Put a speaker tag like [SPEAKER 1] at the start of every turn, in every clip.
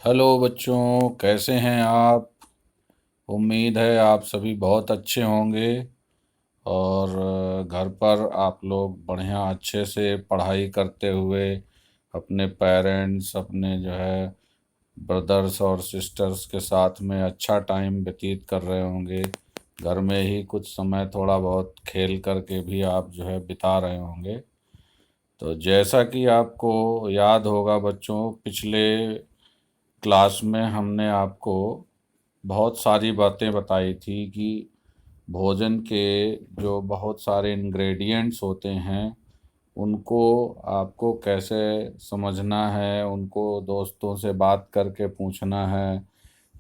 [SPEAKER 1] Hello बच्चों, कैसे हैं आप। उम्मीद है आप सभी बहुत अच्छे होंगे और घर पर आप लोग बढ़िया अच्छे से पढ़ाई करते हुए अपने पेरेंट्स, अपने जो है ब्रदर्स और सिस्टर्स के साथ में अच्छा टाइम व्यतीत कर रहे होंगे। घर में ही कुछ समय थोड़ा बहुत खेल करके भी आप जो है बिता रहे होंगे। तो जैसा कि आपको याद होगा बच्चों, पिछले क्लास में हमने आपको बहुत सारी बातें बताई थी कि भोजन के जो बहुत सारे इंग्रेडिएंट्स होते हैं उनको आपको कैसे समझना है, उनको दोस्तों से बात करके पूछना है।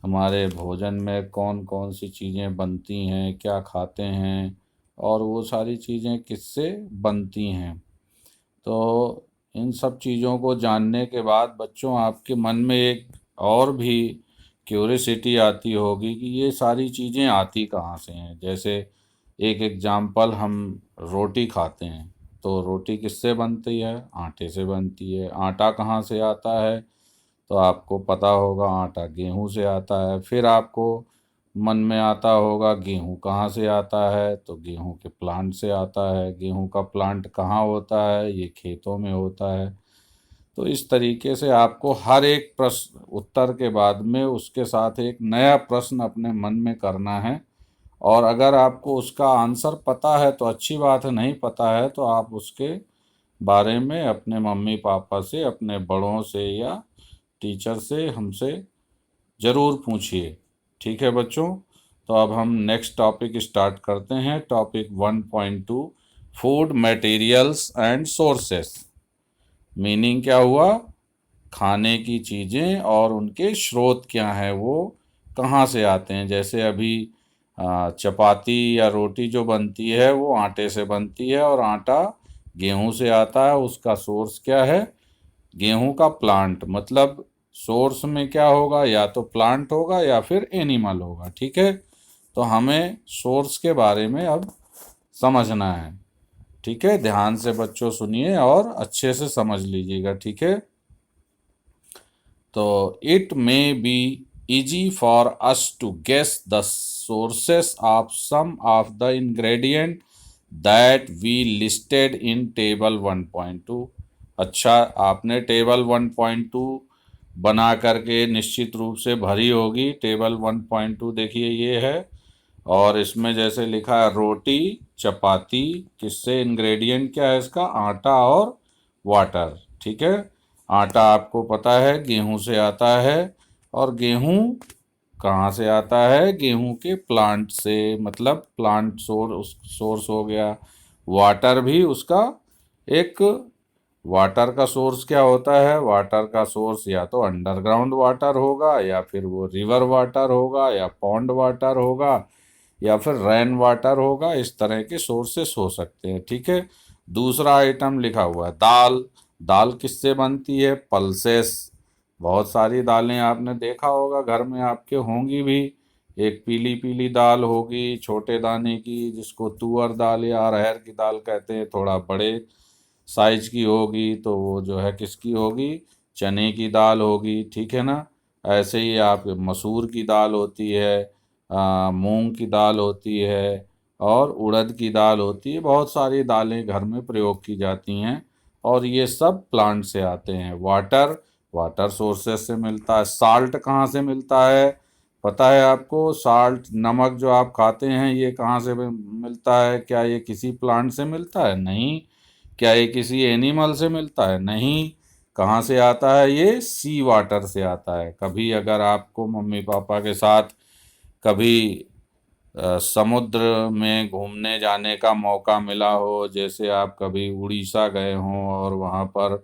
[SPEAKER 1] हमारे भोजन में कौन कौन सी चीज़ें बनती हैं, क्या खाते हैं और वो सारी चीज़ें किससे बनती हैं। तो इन सब चीज़ों को जानने के बाद बच्चों आपके मन में एक और भी क्यूरियोसिटी आती होगी कि ये सारी चीज़ें आती कहाँ से हैं। जैसे एक एग्जाम्पल, हम रोटी खाते हैं तो रोटी किससे बनती है? आटे से बनती है। आटा कहाँ से आता है? तो आपको पता होगा आटा गेहूं से आता है। फिर आपको मन में आता होगा गेहूं कहाँ से आता है? तो गेहूं के प्लांट से आता है। गेहूं का प्लांट कहाँ होता है? ये खेतों में होता है। तो इस तरीके से आपको हर एक प्रश्न उत्तर के बाद में उसके साथ एक नया प्रश्न अपने मन में करना है। और अगर आपको उसका आंसर पता है तो अच्छी बात है, नहीं पता है तो आप उसके बारे में अपने मम्मी पापा से, अपने बड़ों से या टीचर से हमसे ज़रूर पूछिए। ठीक है बच्चों। तो अब हम नेक्स्ट टॉपिक स्टार्ट करते हैं। Topic 1.2, food materials and sources. Meaning क्या हुआ? खाने की चीज़ें और उनके स्रोत क्या हैं, वो कहाँ से आते हैं। जैसे अभी चपाती या रोटी जो बनती है वो आटे से बनती है और आटा गेहूं से आता है। उसका सोर्स क्या है? गेहूं का प्लांट। मतलब सोर्स में क्या होगा? या तो प्लांट होगा या फिर एनिमल होगा। ठीक है। तो हमें सोर्स के बारे में अब समझना है। ठीक है, ध्यान से बच्चों सुनिए और अच्छे से समझ लीजिएगा। ठीक है। तो it may be easy for us to guess the sources of some of the ingredient that we listed in table 1.2। अच्छा, आपने टेबल 1.2 बना करके निश्चित रूप से भरी होगी। टेबल 1.2 देखिए ये है, और इसमें जैसे लिखा है रोटी चपाती, किससे? इंग्रेडिएंट क्या है इसका? आटा और वाटर। ठीक है। आटा आपको पता है गेहूं से आता है, और गेहूं कहाँ से आता है? गेहूं के प्लांट से। मतलब प्लांट सोर्स हो गया। वाटर भी उसका एक, वाटर का सोर्स क्या होता है? वाटर का सोर्स या तो अंडरग्राउंड वाटर होगा, या फिर वो रिवर वाटर होगा, या पॉन्ड वाटर होगा, या फिर रेन वाटर होगा। इस तरह के सोर्सेस हो सकते हैं। ठीक है। दूसरा आइटम लिखा हुआ है दाल। दाल किससे बनती है? पल्सेस। बहुत सारी दालें आपने देखा होगा, घर में आपके होंगी भी। एक पीली पीली दाल होगी छोटे दाने की, जिसको तुअर दाल या अरहर की दाल कहते हैं। थोड़ा बड़े साइज की होगी तो वो जो है किसकी होगी? चने की दाल होगी। ठीक है ना। ऐसे ही आप मसूर की दाल होती है, मूंग की दाल होती है, और उड़द की दाल होती है। बहुत सारी दालें घर में प्रयोग की जाती हैं, और ये सब प्लांट से आते हैं। वाटर, वाटर सोर्सेस से मिलता है। साल्ट कहाँ से मिलता है? पता है आपको? साल्ट, नमक जो आप खाते हैं, ये कहाँ से मिलता है? क्या ये किसी प्लांट से मिलता है? नहीं। क्या ये किसी एनिमल से मिलता है? नहीं। कहाँ से आता है? ये सी वाटर से आता है। कभी अगर आपको मम्मी पापा के साथ कभी समुद्र में घूमने जाने का मौका मिला हो, जैसे आप कभी उड़ीसा गए हों और वहाँ पर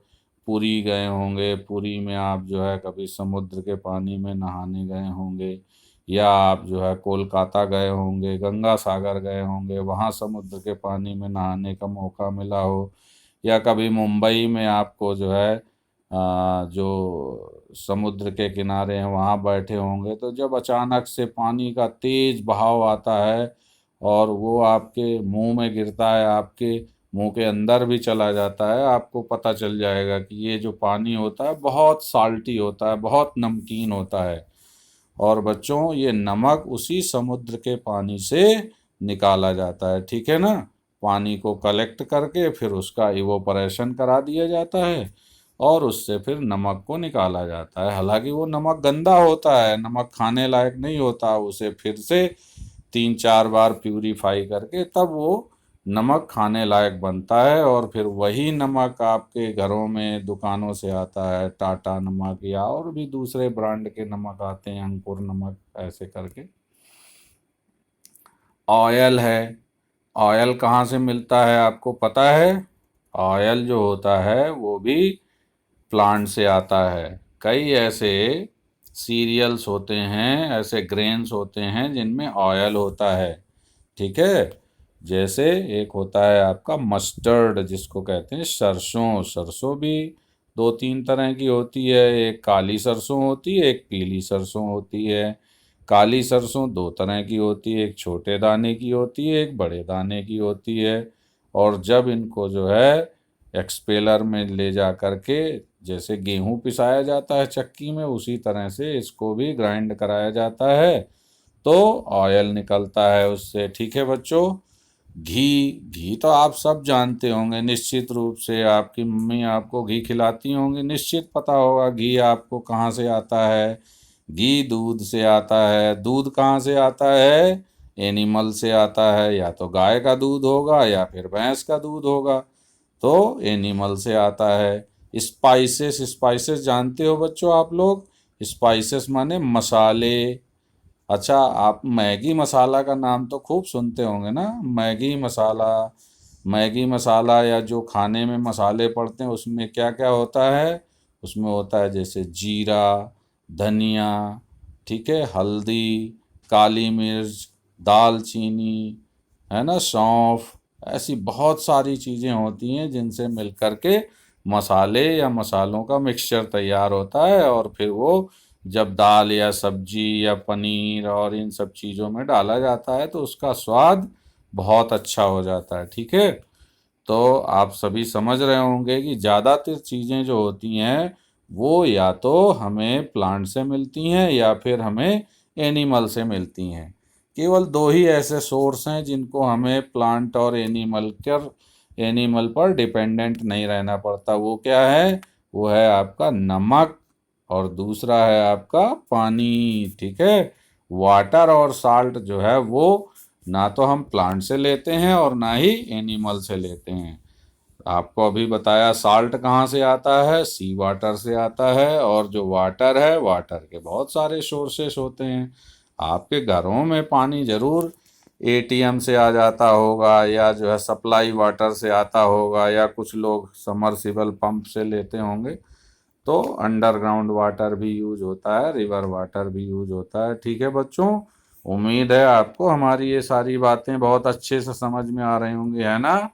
[SPEAKER 1] पुरी गए होंगे, पुरी में आप जो है कभी समुद्र के पानी में नहाने गए होंगे, या आप जो है कोलकाता गए होंगे, गंगा सागर गए होंगे, वहाँ समुद्र के पानी में नहाने का मौका मिला हो, या कभी मुंबई में आपको जो है जो समुद्र के किनारे हैं वहाँ बैठे होंगे, तो जब अचानक से पानी का तेज बहाव आता है और वो आपके मुंह में गिरता है, आपके मुंह के अंदर भी चला जाता है, आपको पता चल जाएगा कि ये जो पानी होता है बहुत साल्टी होता है, बहुत नमकीन होता है। और बच्चों ये नमक उसी समुद्र के पानी से निकाला जाता है, ठीक है ना। पानी को कलेक्ट करके फिर उसका इवोपरेशन करा दिया जाता है और उससे फिर नमक को निकाला जाता है। हालांकि वो नमक गंदा होता है, नमक खाने लायक नहीं होता, उसे फिर से 3-4 बार प्यूरिफाई करके तब वो नमक खाने लायक बनता है। और फिर वही नमक आपके घरों में दुकानों से आता है, टाटा नमक या और भी दूसरे ब्रांड के नमक आते हैं, अंकुर नमक ऐसे करके। ऑयल है, ऑयल कहाँ से मिलता है आपको पता है? ऑयल जो होता है वो भी प्लांट से आता है। कई ऐसे सीरियल्स होते हैं, ऐसे ग्रेन्स होते हैं जिनमें ऑयल होता है, ठीक है। जैसे एक होता है आपका मस्टर्ड, जिसको कहते हैं सरसों। सरसों भी 2-3 तरह की होती है, एक काली सरसों होती है, एक पीली सरसों होती है। काली सरसों 2 तरह की होती है, एक छोटे दाने की होती है, एक बड़े दाने की होती है। और जब इनको जो है एक्सपेलर में ले जा करके, जैसे गेहूं पिसाया जाता है चक्की में, उसी तरह से इसको भी ग्राइंड कराया जाता है तो ऑयल निकलता है उससे, ठीक है बच्चों। घी, घी तो आप सब जानते होंगे निश्चित रूप से, आपकी मम्मी आपको घी खिलाती होंगी, निश्चित पता होगा घी आपको कहाँ से आता है। घी दूध से आता है। दूध कहाँ से आता है? एनिमल से आता है, या तो गाय का दूध होगा या फिर भैंस का दूध होगा, तो एनिमल से आता है। स्पाइसेस, स्पाइसेस जानते हो बच्चों आप लोग? स्पाइसेस माने मसाले। अच्छा, आप मैगी मसाला का नाम तो खूब सुनते होंगे ना, मैगी मसाला। मैगी मसाला या जो खाने में मसाले पड़ते हैं उसमें क्या क्या होता है? उसमें होता है जैसे जीरा, धनिया, ठीक है, हल्दी, काली मिर्च, दालचीनी, है ना, सौंफ। ऐसी बहुत सारी चीज़ें होती हैं जिनसे मिल करके मसाले या मसालों का मिक्सचर तैयार होता है। और फिर वो जब दाल या सब्जी या पनीर और इन सब चीज़ों में डाला जाता है तो उसका स्वाद बहुत अच्छा हो जाता है, ठीक है। तो आप सभी समझ रहे होंगे कि ज़्यादातर चीज़ें जो होती हैं वो या तो हमें प्लांट से मिलती हैं या फिर हमें एनिमल से मिलती हैं। केवल दो ही ऐसे सोर्स हैं जिनको हमें प्लांट और एनिमल पर डिपेंडेंट नहीं रहना पड़ता। वो क्या है? वो है आपका नमक और दूसरा है आपका पानी, ठीक है। वाटर और साल्ट जो है वो ना तो हम प्लांट से लेते हैं और ना ही एनिमल से लेते हैं। आपको अभी बताया साल्ट कहाँ से आता है, सी वाटर से आता है। और जो वाटर है, वाटर के बहुत सारे सोर्सेस होते हैं। आपके घरों में पानी जरूर एटीएम से आ जाता होगा या जो है सप्लाई वाटर से आता होगा, या कुछ लोग समरसिबल पंप से लेते होंगे। तो अंडरग्राउंड वाटर भी यूज होता है, रिवर वाटर भी यूज होता है, ठीक है बच्चों। उम्मीद है आपको हमारी ये सारी बातें बहुत अच्छे से समझ में आ रही होंगी, है ना।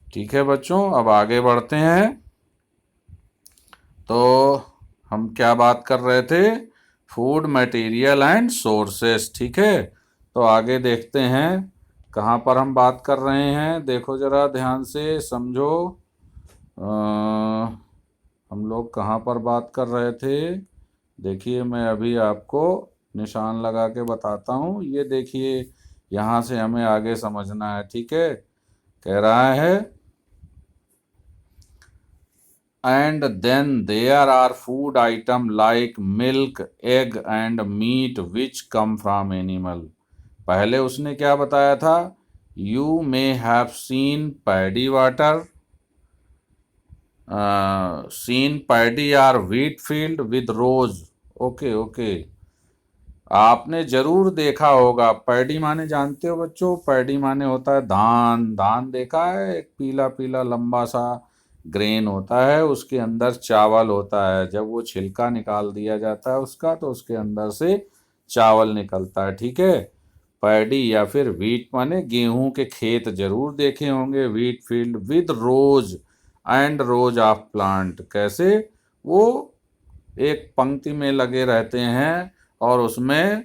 [SPEAKER 1] ठीक है बच्चों, अब आगे बढ़ते हैं। तो हम क्या बात कर रहे थे? फूड मटेरियल एंड सोर्सेस, ठीक है। तो आगे देखते हैं कहाँ पर हम बात कर रहे हैं। देखो जरा ध्यान से समझो। हम लोग कहाँ पर बात कर रहे थे? देखिए मैं अभी आपको निशान लगा के बताता हूँ। ये देखिए, यहाँ से हमें आगे समझना है, ठीक है। कह रहा है and then there are food item like milk, egg and meat which come from animal। पहले उसने क्या बताया था? You may have seen paddy water, seen paddy or wheat field with rows। Okay okay, आपने जरूर देखा होगा। पैडी माने जानते हो बच्चों? पैडी माने होता है धान। धान देखा है? एक पीला पीला लंबा सा ग्रेन होता है, उसके अंदर चावल होता है। जब वो छिलका निकाल दिया जाता है उसका तो उसके अंदर से चावल निकलता है, ठीक है। पैडी या फिर व्हीट माने गेहूं के खेत जरूर देखे होंगे, wheat field with rows and rows of plant. कैसे? वो एक पंक्ति में लगे रहते हैं और उसमें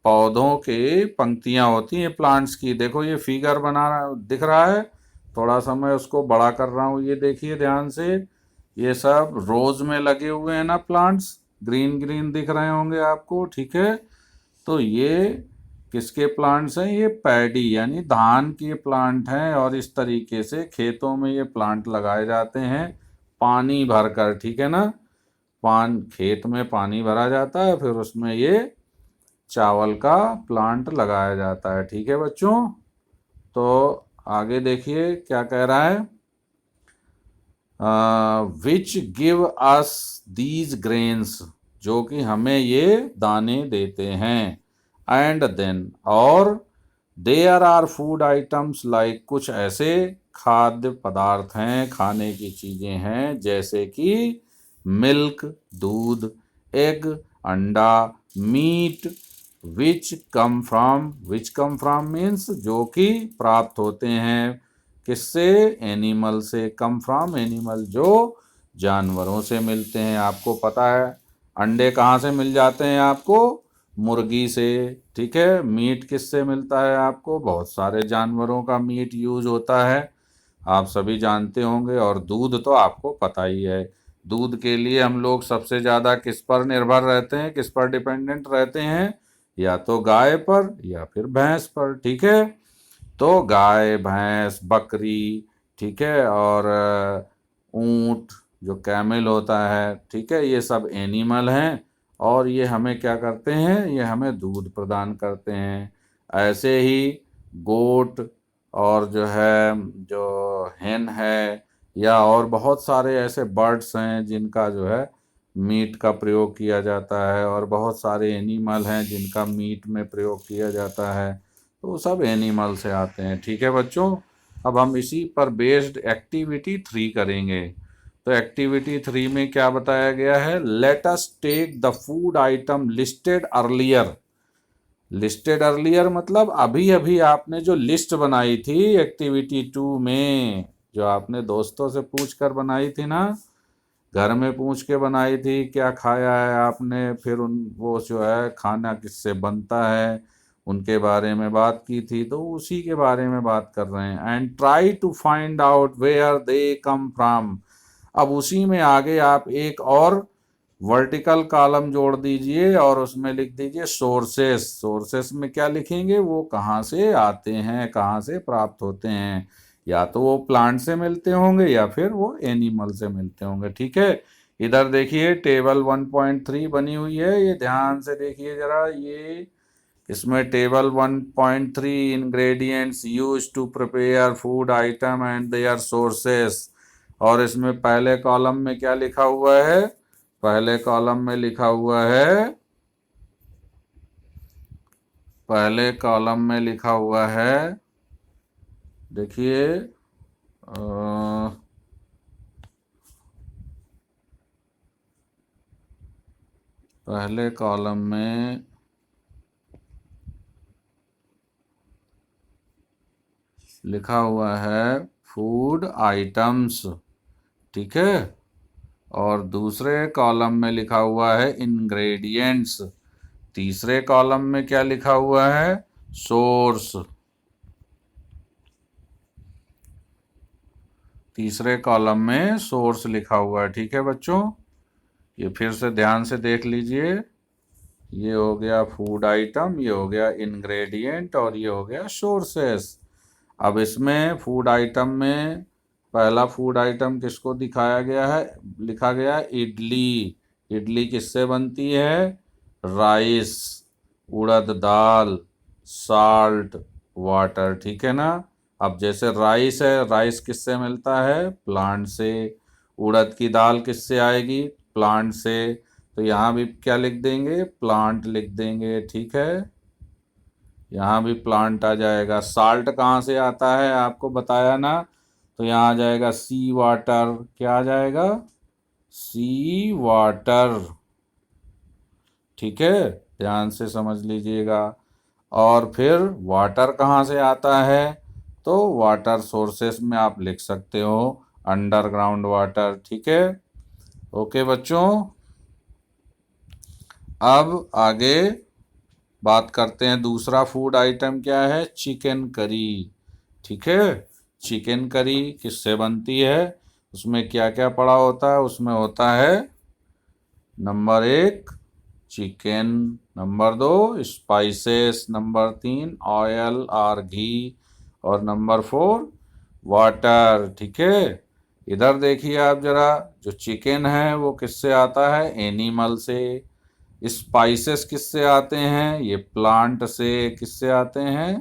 [SPEAKER 1] पौधों के पंक्तियां होती हैं प्लांट्स की। देखो ये फिगर बना दिख रहा है, थोड़ा सा मैं उसको बड़ा कर रहा हूँ। ये देखिए ध्यान से, ये सब रोज में लगे हुए हैं ना प्लांट्स, ग्रीन ग्रीन दिख रहे होंगे आपको, ठीक है। तो ये किसके प्लांट्स हैं? ये पैडी यानी धान के प्लांट हैं, और इस तरीके से खेतों में ये प्लांट लगाए जाते हैं पानी भरकर, ठीक है ना। खेत में पानी भरा जाता है, फिर उसमें ये चावल का प्लांट लगाया जाता है, ठीक है बच्चों। तो आगे देखिए क्या कह रहा है, which give us these grains, जो कि हमें ये दाने देते हैं। एंड देन, और there are food items like, कुछ ऐसे खाद्य पदार्थ हैं, खाने की चीजें हैं, जैसे कि मिल्क दूध, एग अंडा, meat, which come from means जो कि प्राप्त होते हैं किससे? एनिमल से। कम फ्रॉम एनिमल, जो जानवरों से मिलते हैं। आपको पता है अंडे कहाँ से मिल जाते हैं आपको? मुर्गी से, ठीक है। मीट किससे मिलता है आपको? बहुत सारे जानवरों का मीट यूज होता है, आप सभी जानते होंगे। और दूध तो आपको पता ही है, दूध के लिए हम लोग सबसे ज़्यादा किस पर निर्भर रहते हैं, किस पर डिपेंडेंट रहते हैं? या तो गाय पर या फिर भैंस पर, ठीक है। तो गाय, भैंस, बकरी, ठीक है, और ऊंट जो कैमल होता है, ठीक है, ये सब एनिमल हैं, और ये हमें क्या करते हैं? ये हमें दूध प्रदान करते हैं। ऐसे ही गोट, और जो है जो hen है, या और बहुत सारे ऐसे बर्ड्स हैं जिनका जो है मीट का प्रयोग किया जाता है, और बहुत सारे एनिमल हैं जिनका मीट में प्रयोग किया जाता है। तो वो सब एनिमल से आते हैं, ठीक है बच्चों। अब हम इसी पर बेस्ड एक्टिविटी 3 करेंगे। तो एक्टिविटी 3 में क्या बताया गया है? Let us take the food item listed earlier. Listed earlier मतलब अभी अभी आपने जो लिस्ट बनाई थी एक्टिविटी 2 में, जो आपने दोस्तों से पूछ कर बनाई थी ना, घर में पूछ के बनाई थी, क्या खाया है आपने, फिर वो जो है खाना किससे बनता है उनके बारे में बात की थी, तो उसी के बारे में बात कर रहे हैं। And try to find out where they come from. अब उसी में आगे आप एक और वर्टिकल कॉलम जोड़ दीजिए, और उसमें लिख दीजिए सोर्सेस। सोर्सेस में क्या लिखेंगे? वो कहाँ से आते हैं, कहाँ से प्राप्त होते हैं। या तो वो प्लांट से मिलते होंगे या फिर वो एनिमल से मिलते होंगे, ठीक है। इधर देखिए टेबल 1.3 बनी हुई है, ये ध्यान से देखिए जरा। ये इसमें table 1.3 ingredients use to prepare food item and their sources. और इसमें पहले कॉलम में क्या लिखा हुआ है? पहले कॉलम में लिखा हुआ है, पहले कॉलम में लिखा हुआ है, देखिए पहले कॉलम में लिखा हुआ है फूड आइटम्स, ठीक है। और दूसरे कॉलम में लिखा हुआ है इंग्रेडिएंट्स। तीसरे कॉलम में क्या लिखा हुआ है? सोर्स। तीसरे कॉलम में सोर्स लिखा हुआ है, ठीक है बच्चों। ये फिर से ध्यान से देख लीजिए, ये हो गया फूड आइटम, ये हो गया इंग्रेडिएंट, और ये हो गया सोर्सेस। अब इसमें फूड आइटम में पहला फूड आइटम किसको दिखाया गया है? लिखा गया है इडली। इडली किससे बनती है? राइस, उड़द दाल, साल्ट, वाटर, ठीक है ना। अब जैसे राइस है, राइस किससे मिलता है? प्लांट से। उड़द की दाल किससे आएगी? प्लांट से। तो यहाँ भी क्या लिख देंगे? प्लांट लिख देंगे, ठीक है। यहाँ भी प्लांट आ जाएगा। साल्ट कहाँ से आता है आपको बताया ना, तो यहाँ आ जाएगा सी वाटर। क्या आ जाएगा? सी वाटर, ठीक है, ध्यान से समझ लीजिएगा। और फिर वाटर कहाँ से आता है? तो वाटर सोर्सेस में आप लिख सकते हो अंडरग्राउंड वाटर, ठीक है। ओके बच्चों, अब आगे बात करते हैं। दूसरा फूड आइटम क्या है? चिकन करी, ठीक है। चिकन करी किससे बनती है, उसमें क्या क्या पड़ा होता है, उसमें होता है number 1 chicken, number 2 spices, number 3 oil और घी, और नंबर 4 वाटर। ठीक है, इधर देखिए आप जरा, जो चिकन है वो किससे आता है, एनिमल से। स्पाइसेस किससे आते हैं, ये प्लांट से। किससे आते हैं,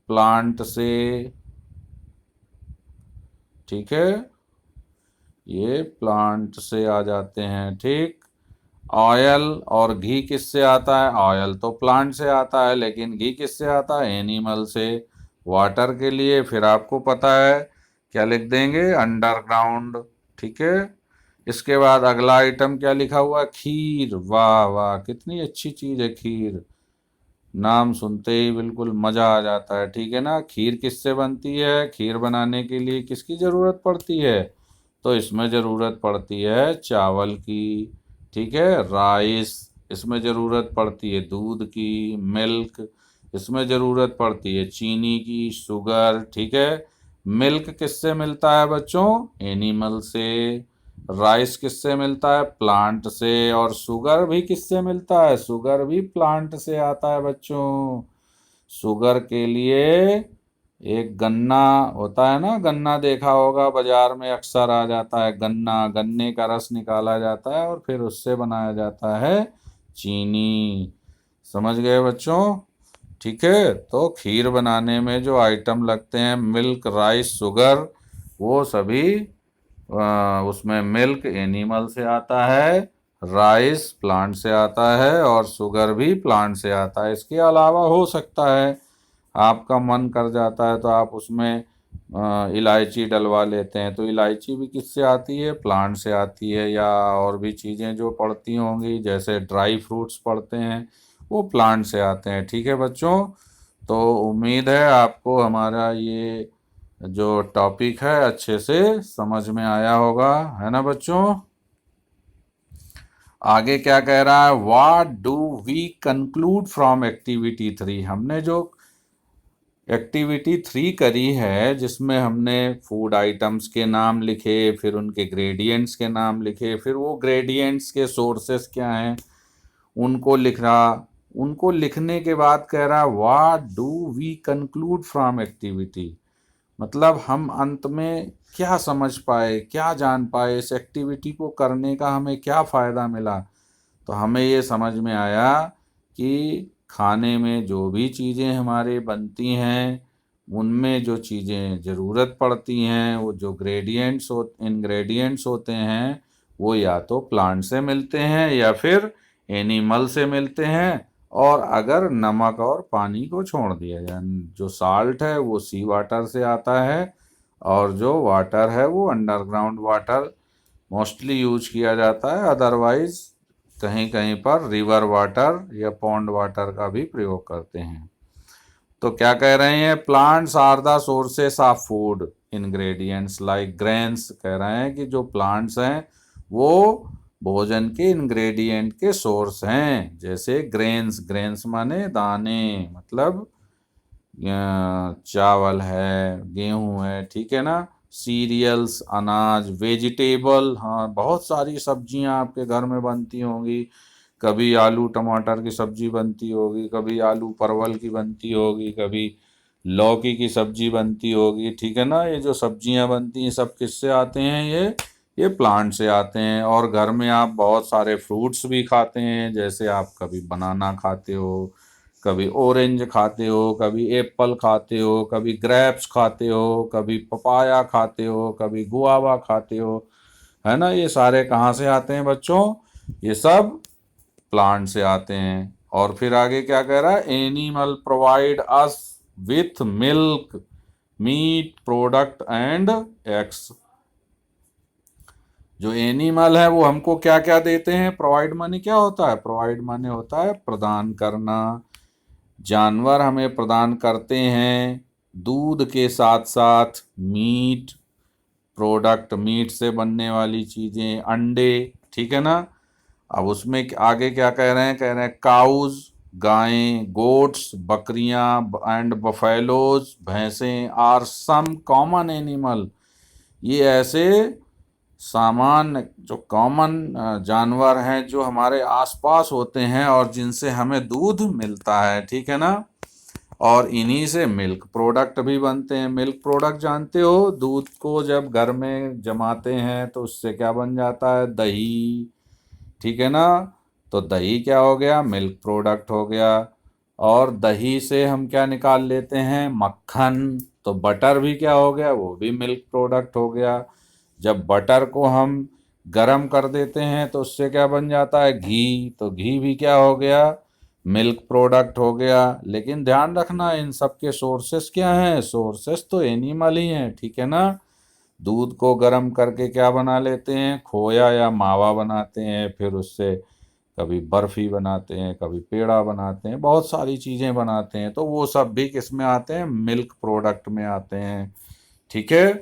[SPEAKER 1] प्लांट से। ठीक है, ये प्लांट से आ जाते हैं। ठीक, ऑयल और घी किससे आता है, ऑयल तो प्लांट से आता है, लेकिन घी किससे आता है, एनिमल से। वाटर के लिए फिर आपको पता है क्या लिख देंगे, अंडरग्राउंड। ठीक है, इसके बाद अगला आइटम क्या लिखा हुआ है, खीर। वाह वाह, कितनी अच्छी चीज़ है खीर, नाम सुनते ही बिल्कुल मज़ा आ जाता है। ठीक है ना, खीर किससे बनती है, खीर बनाने के लिए किसकी ज़रूरत पड़ती है, तो इसमें ज़रूरत पड़ती है चावल की। ठीक है, राइस, इसमें ज़रूरत पड़ती है दूध की, मिल्क, इसमें ज़रूरत पड़ती है चीनी की, शुगर। ठीक है, मिल्क किससे मिलता है बच्चों, एनिमल से। राइस किससे मिलता है, प्लांट से। और शुगर भी किससे मिलता है, शुगर भी प्लांट से आता है बच्चों। शुगर के लिए एक गन्ना होता है ना, गन्ना देखा होगा बाजार में अक्सर आ जाता है, गन्ना, गन्ने का रस निकाला जाता है और फिर उससे बनाया जाता है चीनी। समझ गए बच्चों। ठीक है, तो खीर बनाने में जो आइटम लगते हैं, मिल्क, राइस, शुगर, वो सभी उसमें मिल्क एनिमल से आता है, राइस प्लांट से आता है, और शुगर भी प्लांट से आता है। इसके अलावा हो सकता है आपका मन कर जाता है तो आप उसमें इलायची डलवा लेते हैं, तो इलायची भी किससे आती है, प्लांट से आती है। या और भी चीज़ें जो पड़ती होंगी, जैसे ड्राई फ्रूट्स पड़ते हैं, वो प्लांट से आते हैं। ठीक है बच्चों, तो उम्मीद है आपको हमारा ये जो टॉपिक है अच्छे से समझ में आया होगा, है ना बच्चों। आगे क्या कह रहा है, what do we conclude from activity 3। हमने जो एक्टिविटी 3 करी है, जिसमें हमने फूड आइटम्स के नाम लिखे, फिर उनके ग्रेडियंट्स के नाम लिखे, फिर वो ग्रेडियंट्स के सोर्सेस क्या हैं उनको लिख रहा, उनको लिखने के बाद कह रहा what do we conclude from activity, मतलब हम अंत में क्या समझ पाए, क्या जान पाए, इस एक्टिविटी को करने का हमें क्या फ़ायदा मिला। तो हमें ये समझ में आया कि खाने में जो भी चीज़ें हमारे बनती हैं, उनमें जो चीज़ें ज़रूरत पड़ती हैं, वो जो इंग्रेडिएंट्स होते हैं, वो या तो प्लांट से मिलते हैं या फिर एनिमल से मिलते हैं। और अगर नमक और पानी को छोड़ दिया जाए, जो साल्ट है वो सी वाटर से आता है, और जो वाटर है वो अंडरग्राउंड वाटर मोस्टली यूज किया जाता है। अदरवाइज कहीं कहीं पर रिवर वाटर या पॉन्ड वाटर का भी प्रयोग करते हैं। तो क्या कह रहे हैं, plants are the sources of food ingredients like grains. कह रहे हैं कि जो प्लांट्स हैं वो भोजन के इंग्रेडिएंट के सोर्स हैं, जैसे ग्रेन्स, ग्रेन्स माने दाने, मतलब चावल है, गेहूं है। ठीक है ना, सीरियल्स, अनाज, वेजिटेबल, हाँ बहुत सारी सब्जियां आपके घर में बनती होंगी, कभी आलू टमाटर की सब्जी बनती होगी, कभी आलू परवल की बनती होगी, कभी लौकी की सब्जी बनती होगी। ठीक है ना, ये जो सब्जियां बनती हैं सब किससे आते हैं, ये प्लांट से आते हैं। और घर में आप बहुत सारे फ्रूट्स भी खाते हैं, जैसे आप कभी बनाना खाते हो, कभी ऑरेंज खाते हो, कभी एप्पल खाते हो, कभी ग्रेप्स खाते हो, कभी पपाया खाते हो, कभी गुआवा खाते हो, है ना। ये सारे कहाँ से आते हैं बच्चों, ये सब प्लांट से आते हैं। और फिर आगे क्या कह रहा है, animal provide us with milk, meat product and eggs. जो एनिमल है वो हमको क्या क्या देते हैं, प्रोवाइड माने क्या होता है, प्रोवाइड माने होता है प्रदान करना। जानवर हमें प्रदान करते हैं दूध के साथ साथ मीट प्रोडक्ट, मीट से बनने वाली चीज़ें, अंडे। ठीक है ना, अब उसमें आगे क्या कह रहे हैं, कह रहे हैं काउज गायें, गोट्स, बकरियां एंड बफेलोज, भैंसें आर सम कॉमन एनिमल। ये ऐसे सामान्य जो कॉमन जानवर हैं जो हमारे आसपास होते हैं और जिनसे हमें दूध मिलता है, ठीक है ना। और इन्हीं से मिल्क प्रोडक्ट भी बनते हैं। मिल्क प्रोडक्ट जानते हो, दूध को जब घर में जमाते हैं तो उससे क्या बन जाता है, दही, ठीक है ना। तो दही क्या हो गया, मिल्क प्रोडक्ट हो गया। और दही से हम क्या निकाल लेते हैं, मक्खन। तो बटर भी क्या हो गया, वो भी मिल्क प्रोडक्ट हो गया। जब बटर को हम गरम कर देते हैं तो उससे क्या बन जाता है, घी। तो घी भी क्या हो गया, मिल्क प्रोडक्ट हो गया। लेकिन ध्यान रखना, इन सब के सोर्सेस क्या हैं, सोर्सेस तो एनिमल ही हैं, ठीक है ना। दूध को गर्म करके क्या बना लेते हैं, खोया या मावा बनाते हैं, फिर उससे कभी बर्फी बनाते हैं, कभी पेड़ा बनाते हैं, बहुत सारी चीज़ें बनाते हैं। तो वो सब भी किस में आते हैं, मिल्क प्रोडक्ट में आते हैं, ठीक है।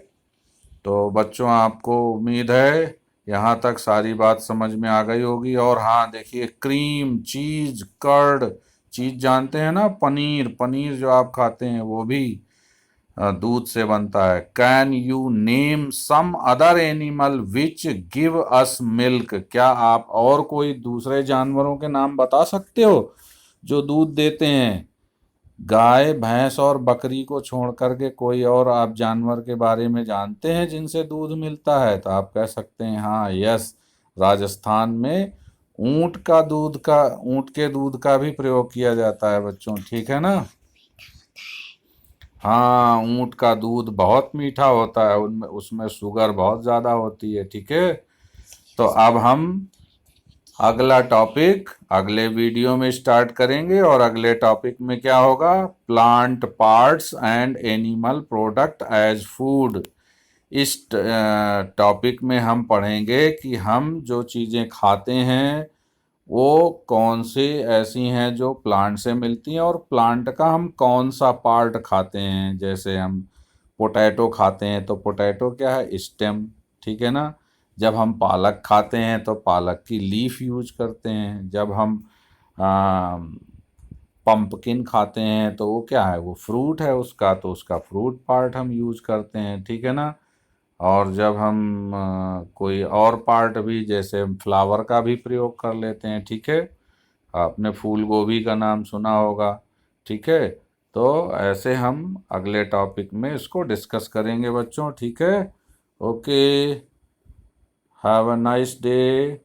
[SPEAKER 1] तो बच्चों, आपको उम्मीद है यहाँ तक सारी बात समझ में आ गई होगी। और हाँ देखिए, क्रीम, चीज़, कर्ड, चीज़ जानते हैं ना, पनीर, पनीर जो आप खाते हैं वो भी दूध से बनता है। Can you name some other animal which give us milk. क्या आप और कोई दूसरे जानवरों के नाम बता सकते हो जो दूध देते हैं। गाय, भैंस और बकरी को छोड़ करके कोई और आप जानवर के बारे में जानते हैं जिनसे दूध मिलता है। तो आप कह सकते हैं हाँ, यस, राजस्थान में ऊंट के दूध का भी प्रयोग किया जाता है बच्चों, ठीक है ना। हाँ, ऊंट का दूध बहुत मीठा होता है, उनमें उसमें शुगर बहुत ज़्यादा होती है, ठीक है। तो अब हम अगला टॉपिक अगले वीडियो में स्टार्ट करेंगे। और अगले टॉपिक में क्या होगा, plant parts and animal product as food. इस टॉपिक में हम पढ़ेंगे कि हम जो चीज़ें खाते हैं वो कौन सी ऐसी हैं जो प्लांट से मिलती हैं, और प्लांट का हम कौन सा पार्ट खाते हैं। जैसे हम पोटैटो खाते हैं तो पोटैटो क्या है, स्टेम, ठीक है ना। जब हम पालक खाते हैं तो पालक की लीफ यूज करते हैं। जब हम पंपकिन खाते हैं तो वो क्या है, वो फ्रूट है उसका, तो उसका फ्रूट पार्ट हम यूज करते हैं, ठीक है ना। और जब हम कोई और पार्ट भी, जैसे फ्लावर का भी प्रयोग कर लेते हैं, ठीक है। आपने फूल गोभी का नाम सुना होगा, ठीक है। तो ऐसे हम अगले टॉपिक में इसको डिस्कस करेंगे बच्चों, ठीक है। Okay, have a nice day.